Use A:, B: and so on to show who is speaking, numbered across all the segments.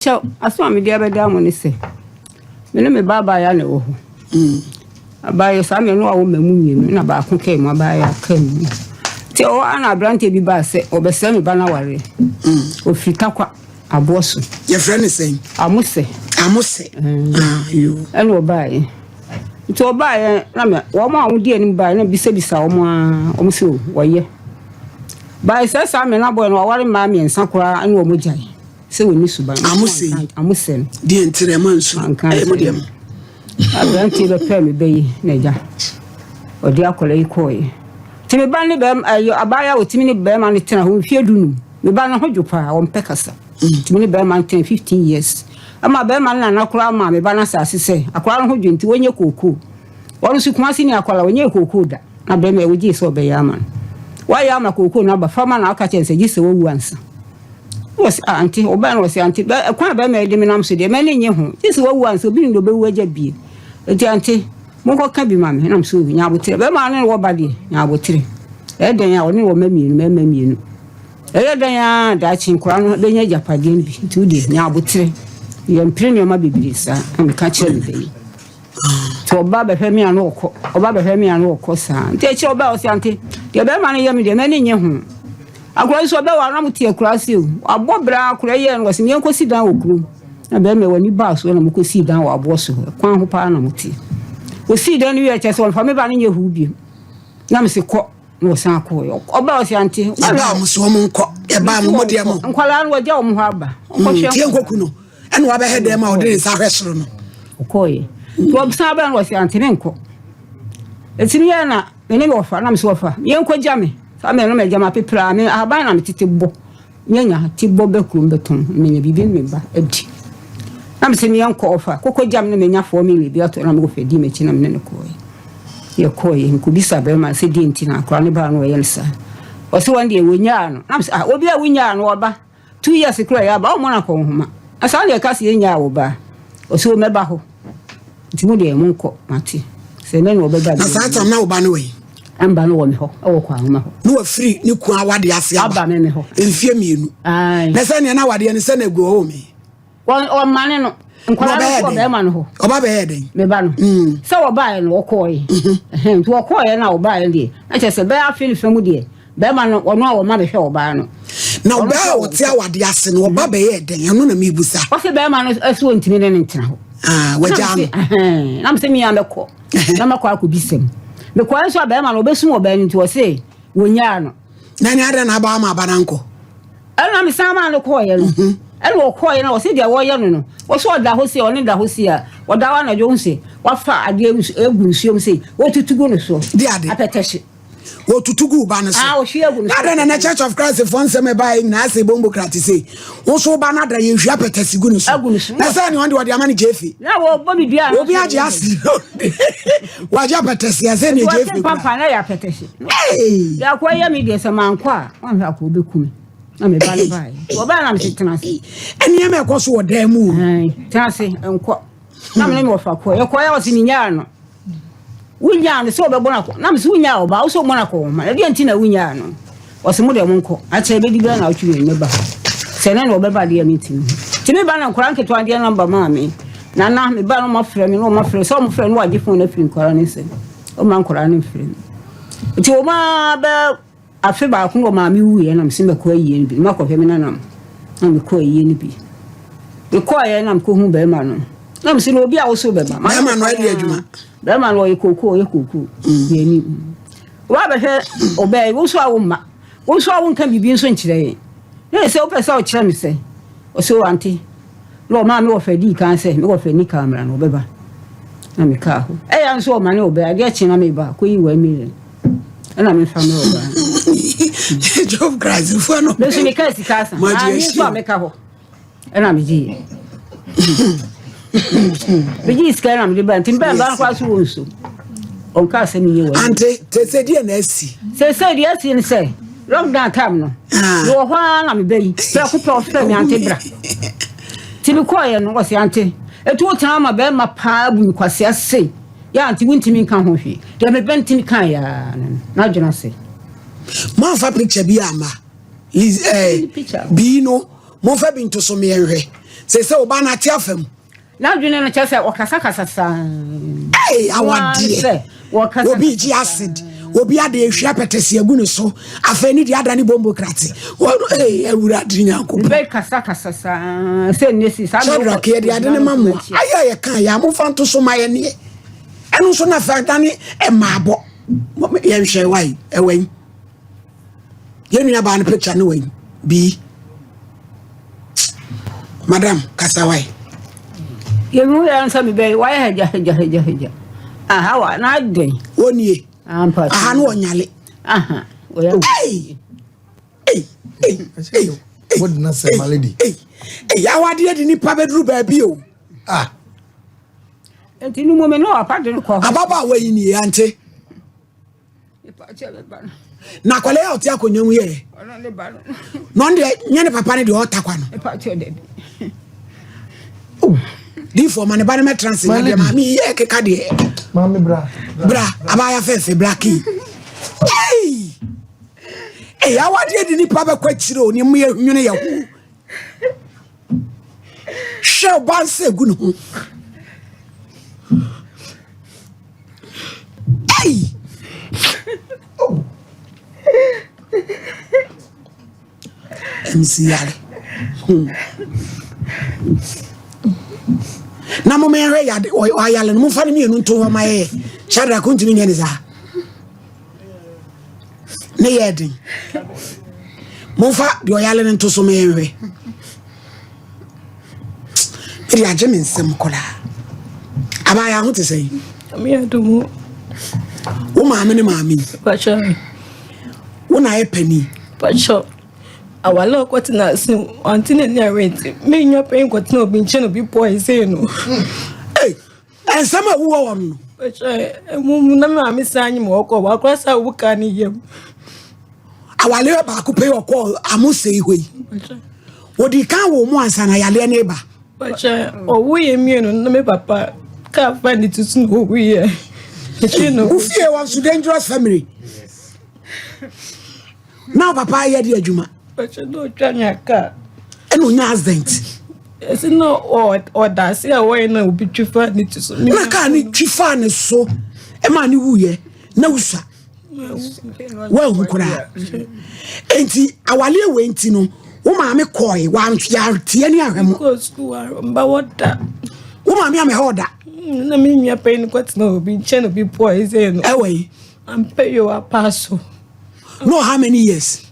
A: So, as one me dear down when say, me baba ya ne wo. Abaye sa me no a wo mamu na ba ko kai mo abaye kan. Ti o ana brante bi ba se obese me ba na ware. Ofita kwa aboso.
B: Your friend is saying
A: Amuse.
B: You.
A: Eno obaye. Ti obaye na me wo ma wodi ani ba na bisa omo se wo ye. Ba se sa me na boy no ware ma me nsa kora anu omo jai. Se we ni suban amuse
B: di entreman so e mo dem
A: abranti be pe me be na ja odi akola ikoye ti me ban ni be abaya otimi ni be man tena ho fie dunu me ban ho dwopa o mpekasa ti me ni be man 10 15 years ama be man na nakora ma me ban asase se akora ho dwenti wonye koko wonu su kuma sini akola wonye koko da na be me woji so be ya man wa ya ma koko na ba fama na aka chense gi se wo ansa was auntie oban was auntie kwa ba me de me nam so de me nye ho isi wo wan so bi ndo be waja bi enti auntie mo ko ka bi ma me nam so nya abotre be ma ne wo ba de nya abotre e den ya oni wo mamienu e den ya da chin kura no de nya japade bi tu de nya abotre ye mpre ma bibiri sa am ka chere be to ba be hwe mi anu okọ oba be hwe mi anu okọ sa enti e che oba was auntie de be ma ne ye me de me nye ho akura so be wa na muti akura si o abobra akura ye no wase nyen kosi dan okuru na be me wani ba so na mukosi dan wa abo so kwan ho pa na muti o si dan wi eche so fa me ba nye hu bi na me se ko no san ko yo oba o si anti
B: ala mo so mo nko e ba mo de mo
A: nkwala no waja o mo ha ba
B: nko tie nkoku no ene wa be he de ma o de sa hwesoro no
A: okoye to sa ba no si anti ne nko etimi ya na ene me ofa na me so ofa ye nko jame ame no me jama pepra me aba na me titebo nyanya tibbo be krum beton me bibi me ba adi am se me yanko ofa kokko jam no me nya 4 million bi ato na me go fedi me chi na me ne koyi ye koyi nku bisa be ma se di ntina akra ne ba no ye nsa o se wande e wonya no am se obi a wonya no oba 2 years kra ya ba o mo na ko homa asa na ka se ye nya wo ba o se o me ba ho ntimu de mo nko mate se ne no obeda
B: na sa tam na wo ba no we
A: amba no wo me ho e wo kwa homa ho
B: no free ni ku awade ase
A: aba me ho
B: enfie mienu na se ne na awade ne se na gu ho me
A: o mane no nkwala no be ma no ho
B: oba be heden
A: me ba no se wo ba ye no wo koye to wo koye na wo ba ye de na che se be afili famu de be ma no ono a wo ma be hwe wo ba no
B: na wo ba wo ti awade ase no oba be heden eno na me busa
A: wo se be ma no aso ntimi ne ntina ho
B: waja
A: na me se mi ya me ko na ma kwa ko bisem me kwa so be ma no obesum oba ni to se wonya no
B: na ni ada na ba ma bananko
A: na me sama no koye no elo koye na wo se dia wo ye no wo so da ho se oni da ho se a wo da wa na jo nse wa fa ade egu nsuom se wo tutugu no so
B: di ade
A: apeteshe
B: wo tutugu ba no so
A: wo hwe egu no
B: na na Church of Christ for nsem ba na ase bombo krati se wo so ba na da ye hwe apetesi gu no so na sa ni won de wo de amani jefi
A: na wo bobi dua
B: obi aje ase wa je apetesi ase ni jefi
A: papa na ya apeteshe ya kwa ye mi de se mankwa won hwa ko bekumi na me ba le bai wo ba na me tena se
B: eni e me ko so wo da mu
A: tena se enko na me me ofa ko ye ko ya wasi ni nya no wunya no so be bona ko na me so wunya oba wo so bona ko ma e de ntina wunya no wasi mu de mo nko a che be di bia na o twi me ba se na no be ba de meeting ti me ba na nkora nketo ade number ma me na me ba no ma frɛ me no ma frɛ so mo frɛ no waje phone na frɛ nkora ne se o ma nkora ne frɛ ti o ma be afi ba ko ngo ma me wuye na me se me ko ayi ni bi ma ko hwe me na me ko ayi ni bi be ko ayi na me ko hu be ma no na me se no obi a wo so be ba
B: ma no ade adwuma
A: be ma no ye koku ye ni wa be hwe obey wo so awo ma wo so awo nka bibi nso nkire ye se o pese o kire me se o so anti lo ma me wo fa di kan se me wo fa ni camera no be ba na me ka ho e ya nso o ma ne obey ade chi na me ba ko yi wa mi na me fa me oba
B: Job Christ fu no
A: be so me ka sikasa ni so me ka ho e na me ji Bigi skara am de ban timba ban kwa so wonso onka se mi ye wa
B: ante te se die na asi
A: se die asi ni se lockdown time no yo hwa na me bayi se ku professor mi ante bra ti bi koye no wo se ante etu o tan ma be ma pa bu kwase ase ya ante wuntimi kan ho hwe de me bentimi kan ya na dwena se
B: ma fa picture bi ama is bino mo fa bi nto so me enhwe say oba na tia fam
A: na dwene no chese okasa sa
B: awade obi ji acid obi ade ehwia petese agu ne so afani di adani bombo krati ewura drinya ko
A: be kasa sa se nesi sa
B: no ke di ade ne mamu aye kan ya mo fanto so maye ne enu so na fa dani e maabo ye hwe wai ewen ye nua ba ne picture ne wen bi madam kasawai
A: ye mu ya nsa mi be wai haja aha wa na dwen
B: onie aha no onyale
A: aha oya
C: what na say my lady
B: ya wade di ni pa bedru ba bi o
A: enti nu mo me no apade ko
B: ababa wa yi ni ante na kwale ya otia konyanwu ye no nde nya ne papa ne de otakwa no di for man ba me translate de ma mi ye keka de
C: mami bra
B: abaya fefe blackie ya wade di ni pa ba kwachire oni mu ye nwune ye ho shall banse gunu MCR na mo me hwe ya o ayale no mo fa ne mienu nto ho maye shadra kontinu nya ne za ne yedin mo fa bi o yale ne nto so me hwe iri aje me nsem kola abaya ho te sei
D: me adumu
B: wo maame ne maame
D: pacha
B: wo na e pani
D: pacha awalo kwati na sim antine ni rent me nwa pen kwati na obi nche no bi poison no
B: ensama wo won no
D: pacha mu na maame sanyi mo ko wa kwasa wo ka ni yem
B: awale ba ko pe okọ amuse ihwe
D: pacha
B: odi kan wo mu ansa na yale ne ba
D: pacha owo ye mienu na me papa ka fa ni tutu no wo ye
B: ufie one so dangerous family now papa ye di adwuma
D: pacha no twanya ka
B: eno nya accident
D: esi no o da se a wo na obi twifa ni tutu
B: na ka ni twifa ne so e ma ni wuye na usa wa hu kura enti awale we enti no wo ma me koi wa ya tie ni ahwem
D: go school mba woda
B: wo ma me am hoda
D: na me nwa pen kwati na obi nche no bi poison no
B: ewe
D: am pay you a pass
B: no how many years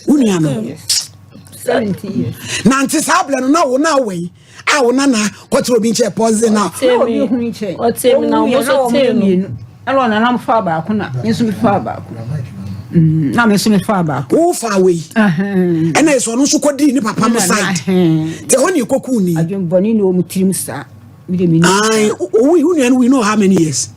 B: unia no
A: 70 years
B: na nti sabla no na wo na we a wo na kwati obi nche poison na
A: obi hu nche
D: o temi na wo so temi
A: alo na nam fa ba ko na yesu mi fa ba ko na me so mi fa ba ko
B: wo fa we ena eso no so kodi ni papa mo side te ho ni koku ni
A: adwen boni no mu tirim sa mi de mi ni
B: ai we know how many years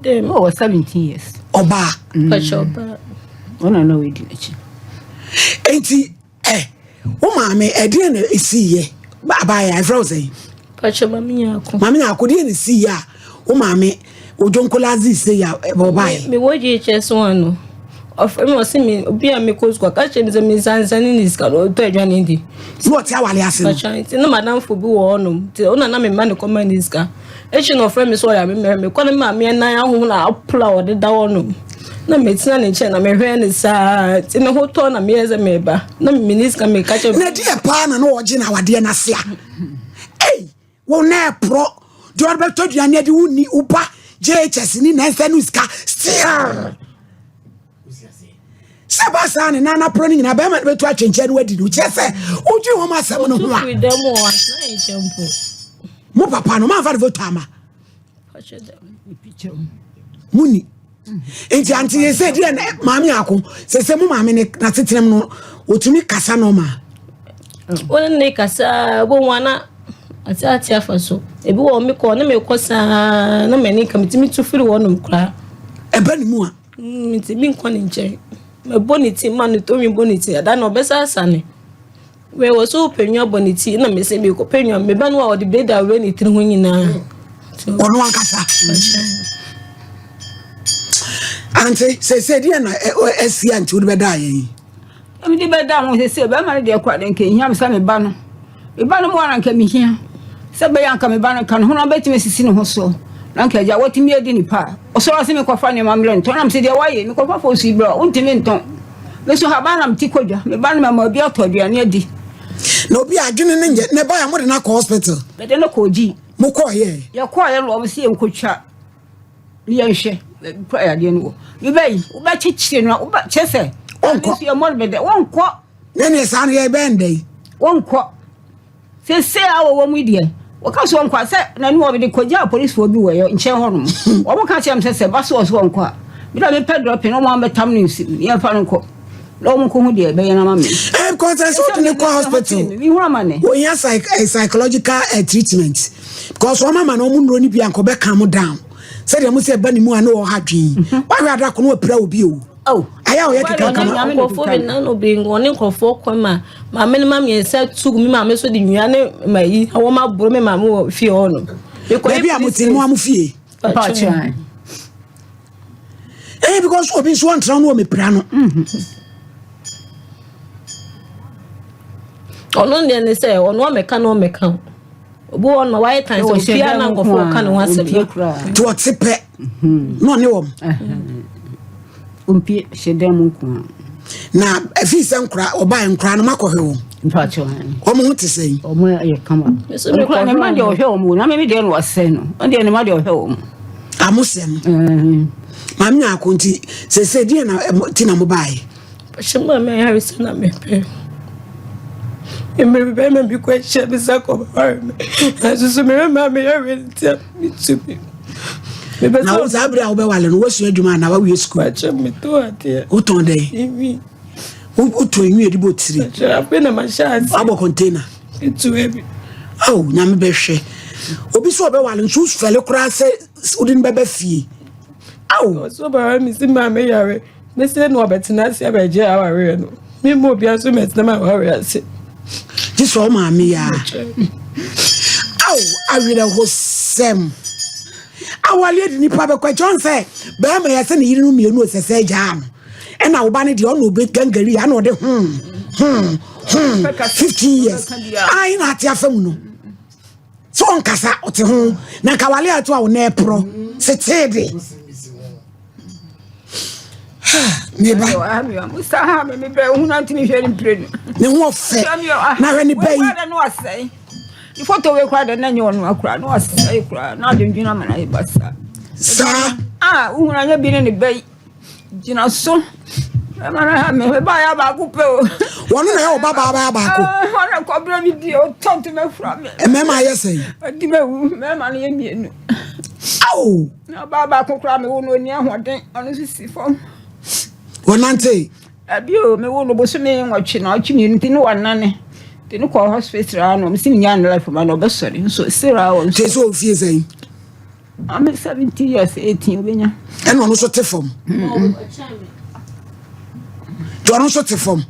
D: dem
A: oh 17 years
B: oba
D: pacha oba
A: ona no we di echi
B: enti wo maame ede na esiye baba ya frozen
D: pacha mami yako
B: maame na akodi na esiye a wo maame ojonkolazi se ya baba
D: me woji HS1 no of me osi me obi a me cause kwa ka chenze me zanzani ni ska no to adwane ndi
B: no ti awale ase
D: pacha ti na madam fo bi wo onum ti ona na me ma ne command ni ska echi no friend me so ya me kwa na maame na ahu na apula wo de da onum na me tina ne che na me hwe ne sa ti ne hoto na me yeze me ba na me niska me ka che
B: na die pa na no oje na wade na sia wo na pro do ba to duane de wuni upa JHS ni na nsa no ska still Sabasa ni na pro ni na ba ma betu atwenche no wadi no chese oju ho ma sam no ho a
D: with them o na enchempo
B: mo papa no ma fa de vote ama
D: pacha dem
A: picture
B: muni enti anti ye said na maami akon se mo maami ne na tetenem no otumi kasa no ma
D: wona ne kasa bo wana ati afaso ebi wo me ko na me kosa na me ni kamitimi tufiri wonum kra
B: eba ni mu a
D: miti bi nko ne nche me boniti man to mi boniti ada na obesa asane we wo so penwa boniti na me se me ko penwa me ba no a odi blade awe ni tiri ho nyina
B: ono ankasa anti se said na esi anti wo be da yen
A: mi di be da mo se be ma de kwa de nke hia me sa me ba no Iba no mo anka mi hia. Se be yanka me ba no kan ho na betime sisi ne ho so. Nanka ja watimi edi ni pa. Oso ase me kwafa ne mamle nto na mse de waye me kwafa fo su ibra. Untimi nton. Me so ha ba na mti kodwa. Me ba no ma bi otoduane adi.
B: Na obi adwene ne nje ne ba ya mo de na hospital.
A: Be de no ko ji.
B: Mo ko ye.
A: Ya ko ye lo mo se enkotwa. Ni ya hwe. Kwa ya de no. Ni bai, u ba chichire no, u ba chese. Onko ye mo be de. Onko.
B: Ne san ye be ndai.
A: Onko. Se awo mu die. Waka so onko se na ni obi de koja police fo bi wo yo nche hono. Wo ka che am se baso so onko a. Bi da me pedro pe no mo betam ni nsi. Ye fa nko. Lo mu ko hu de be yana ma me.
B: Because I saw to the hospital.
A: Mi hu amane.
B: We have psychological treatment. Because one mama no mu nro ni bi anko be calm down. Say dem say ba ni mu ana o ha dwen. Wa we ada ko no opira obi o.
A: Oh,
B: aya o ye kika kama.
D: Ko fo be na no be ngone ko fo kwama. Ma me ma me se tugu mi ma me so de nwia ne mayi. Awo ma boro me ma mo fie ono.
B: Because bi amutin mu amfie.
A: Pa chan.
B: Because obi so antra no me pra no.
D: Ono ne se ono meka no meka. Obo ono why time so fie na ko fo ka no asem.
B: To otepe. No ne wom.
A: Umpie shedem nko.
B: Na afi se nkra oba nkra no makohwe wo.
A: Pa chan.
B: Omo ho te sei.
A: Omo ye kama.
D: So me ko
A: na ma de ohwe omo na me de no wase no. On de ne ma de ohwe omo.
B: Amosem. Ma me akonti se die na ti na mo bae.
D: Shema me harisa na me pe. Emre be me bi ko che bi sa ko ba. Aso me ma me harisa mi tubi.
B: Na wo zabra wo be wale no wo su adwuma na wa we school.
D: Ba che me to ate.
B: Wo ton dey.
D: Emi.
B: Wo to enwi edibo tiri.
D: Ape na ma chance.
B: Abo container.
D: Itu ebi.
B: Oh, na me be hwe. Obi so be wale nsu fele kura se udin bebe fie. Aw.
D: So ba mi si ma me yare. Me se no betina se ba je aware no. Me mo bia so metina ma aware ase.
B: Just so ma me ya. Aw, awira ho sem. Awale di nipa be kwa John say, be ma ya se ne yiri no mienu osese ja no. E na wo ba ne de ono obe gangari ya no de 15 years. Ai na ati afam no. So on kasa ote ho na kawale ato a wo na epro. Se tede. Neba.
A: Musa ha me be hu na ntimi hwe ni mpre.
B: Ne ho fe. Na hwe ni bayi.
A: No asai. The photo we kwada na nyo no akura no asai kura na de ndwina ma na ibasa.
B: Sa.
A: Hu na nya bi ne bayi. Jina so. Amara ha me ba ya ba ku pe o.
B: Wono na ya o baba ba ko.
A: Ora ko bra mi di o tonto me fra me.
B: E me ma yesai.
A: Di me wu me ma na ye mienu.
B: Aw.
A: Na baba ko kura me wo no ni ahoden ono sisi fom.
B: Wonante.
A: Abi o me wo no bo so me nwatwe na otwe mienu ti no wanane. Ti no ko hospital no me si nya na life ma no be sori so sira o.
B: Te so ofie sei.
A: I'm 70 years 18 obenya.
B: E no so te fom. Don't so te fom.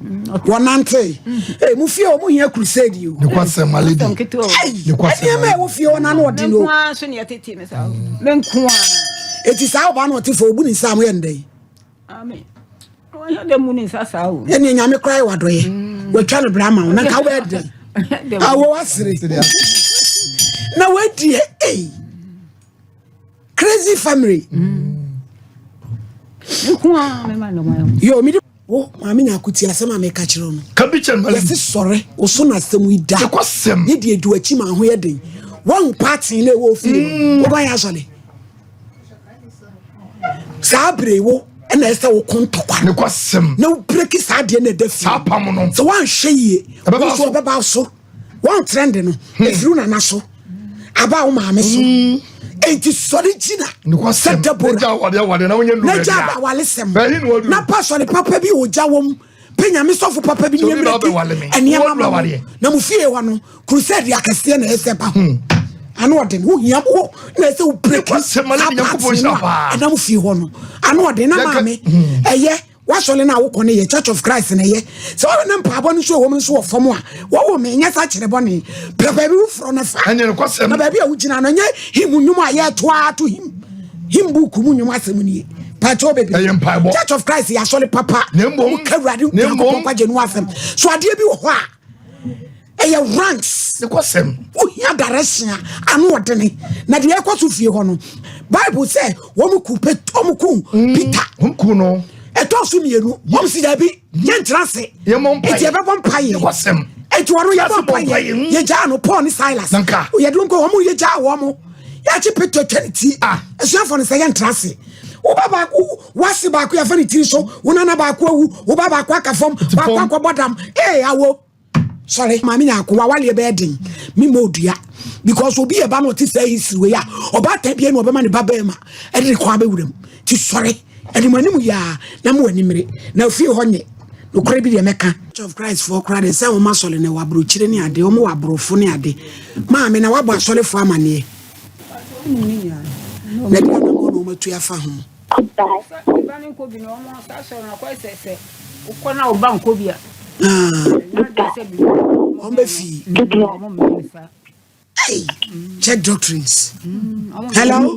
B: Wonante. Eh mu fie o mu hia crusade yo.
C: Ne kwasem my lady.
B: Ne kwasem. Me wo fie wona na odi no.
A: Kwa so ne atete me sa. Me nko a.
B: Eti sa oba na oti fo obu ni sam ye ndai.
A: Amen. O de mu ni sasa o.
B: Eni nyame krai wadoye. Watwa no brama na ka we de. Awo wasire. Na wadi eh. Crazy family.
A: Nko a me ma no ma.
B: Yo mi wo maami nya akuti asema me ka kire no.
C: Kabichen my lady.
B: Yesi sore oso na asem ida.
C: Ne kwasem.
B: Ye de edu achi ma ho ye den. One party na wo fi. Wo ba ya sole. Sabre wo na esa wo kontokwa.
C: Ne kwasem.
B: Na wo break sade na da fi.
C: Sa pam no.
B: So wan hwe ye. Wo so be ba so. Wan trend no. Efiru na na so. Aba wo maame so. Enti sorigina.
C: Ne kwasem. Ja wade na wonye ndu.
B: Na ja ba wale sem. Na pastor papa bi oja wom. Penya me sofo papa bi nyemre. Enia mama. Na mu fie wa no crusade akese na esepa. Ano ode wo hia wo na se wo break. Na mu fie ho no. Ano ode na maame. Eye wasole na wo kone ye Church of Christ na ye. So wo na mpabo no so wo mo so wo fom a. Wo me nya sa kire bone. Papa bi wo fro na fa.
C: Anya ne kwasem.
B: Na ba bi a wo gina no nye himunyum a ye toa to him. Himbu kumunyum asem ni. Pacho baby. Church of Christ ya sole papa.
C: Nembo
B: Kawrade. Nembo papa jenu asem. So ade bi wo ho a. ranks
C: the question
B: ohia direction anu odene na de ekoso fie ho no Bible say womuku Peter
C: womuku no
B: etoso mienu womsi da bi ye ntrase
C: ye mompa
B: eti ebe bompaye
C: the question
B: eti woro ye bompaye ye ja no Paul ni Silas ye dun ko womu ye ja wo mo ya chi Peter trinity esuafo no say ye ntrase wo baba ku wasi ba ku ya fani tiri so wona ba ku awu wo baba ku aka fom ba ku akobodam awo sorry mami na akwa wale be den mi modua because obi e ba no ti say isiwe ya oba ta bia no obema ne baba ma e de kwa be wuram ti sorry e de manim ya na mo animre na fie ho nye no kore bi de meka of Christ for Christ say wo masole ne wabro chire ne ade wo mo wabrofo ne ade mami na wabo asole fo amane na bi no matu ya fa ho
A: ba ni ko bi no mo sa so na kwa sese uko na oba nko bi a
B: Hey, check doctrines. Hello.